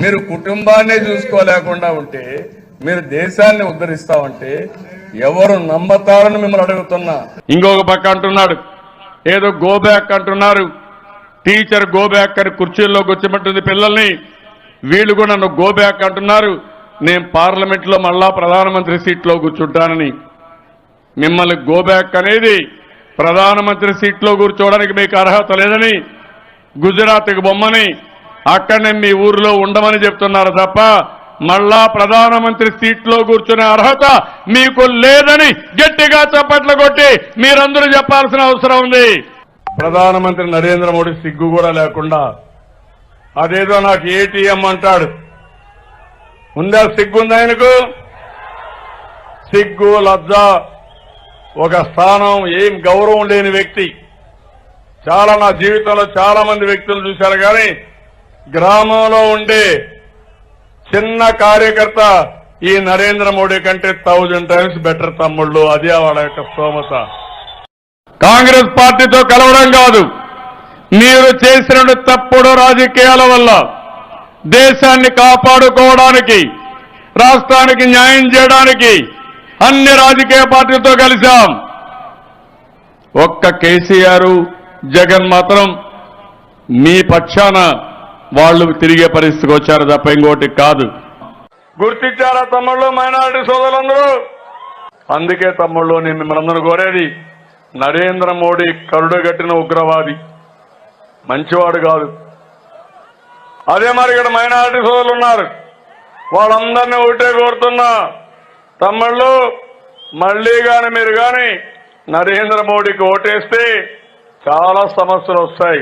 మీరు కుటుంబాన్నే చూసుకోలేకుండా ఉంటే మీరు దేశాన్ని ఉద్ధరిస్తామంటే ఎవరు నమ్మతారని మిమ్మల్ని అడుగుతున్నా. ఇంకొక పక్క అంటున్నాడు ఏదో గోబ్యాక్ అంటున్నారు, టీచర్ గోబ్యాక్ అని కుర్చీల్లో కూర్చోబెట్టింది పిల్లల్ని, వీళ్ళు కూడా నన్ను గోబ్యాక్ అంటున్నారు, నేను పార్లమెంట్ లో మళ్ళా ప్రధానమంత్రి సీట్లో కూర్చుంటానని. మిమ్మల్ని గోబ్యాక్ అనేది ప్రధానమంత్రి సీట్లో కూర్చోవడానికి మీకు అర్హత లేదని గుజరాత్కి బొమ్మని అక్కడనే మీ ఊరిలో ఉండమని చెప్తున్నారు తప్ప మళ్ళా ప్రధానమంత్రి సీట్లో కూర్చునే అర్హత మీకు లేదని గట్టిగా చప్పట్లు కొట్టి మీరందరూ చెప్పాల్సిన అవసరం ఉంది. ప్రధానమంత్రి నరేంద్ర మోడీ సిగ్గు కూడా లేకుండా అదేదో నాకు ఏటీఎం అంటాడు. ఉందా సిగ్గుంది ఆయనకు? సిగ్గు లజ్జ, ఒక స్థానం, ఏం గౌరవం లేని వ్యక్తి. చాలా నా జీవితంలో చాలా మంది వ్యక్తులు చూశారు కానీ గ్రామంలో ఉండే చిన్న కార్యకర్త ఈ నరేంద్ర మోడీ కంటే 1000 times బెటర్ తమ్ముళ్ళు. అదే వాళ్ళ యొక్క స్తోమత. కాంగ్రెస్ పార్టీతో కలవడం కాదు, మీరు చేసిన తప్పుడు రాజకీయాల వల్ల దేశాన్ని కాపాడుకోవడానికి, రాష్ట్రానికి న్యాయం చేయడానికి అన్ని రాజకీయ పార్టీలతో కలిశాం. ఒక్క కేసీఆర్ జగన్ మాత్రం మీ పక్షాన వాళ్ళు తిరిగే పరిస్థితికి వచ్చారు తప్ప ఇంకోటి కాదు. గుర్తించారా తమ్ముళ్ళు, మైనారిటీ సోదరులందరూ? అందుకే తమ్ముళ్ళు నేను మిమ్మల్ని అందరూ కోరేది, నరేంద్ర మోడీ కరుడుగట్టిన ఉగ్రవాది, మంచివాడు కాదు. అదే మరి ఇక్కడ మైనారిటీ సోదరులు ఉన్నారు, వాళ్ళందరినీ ఒకటే కోరుతున్నా, తమ్ముళ్ళు మళ్లీ గాని మీరు గాని నరేంద్ర మోడీకి ఓటేస్తే చాలా సమస్యలు వస్తాయి.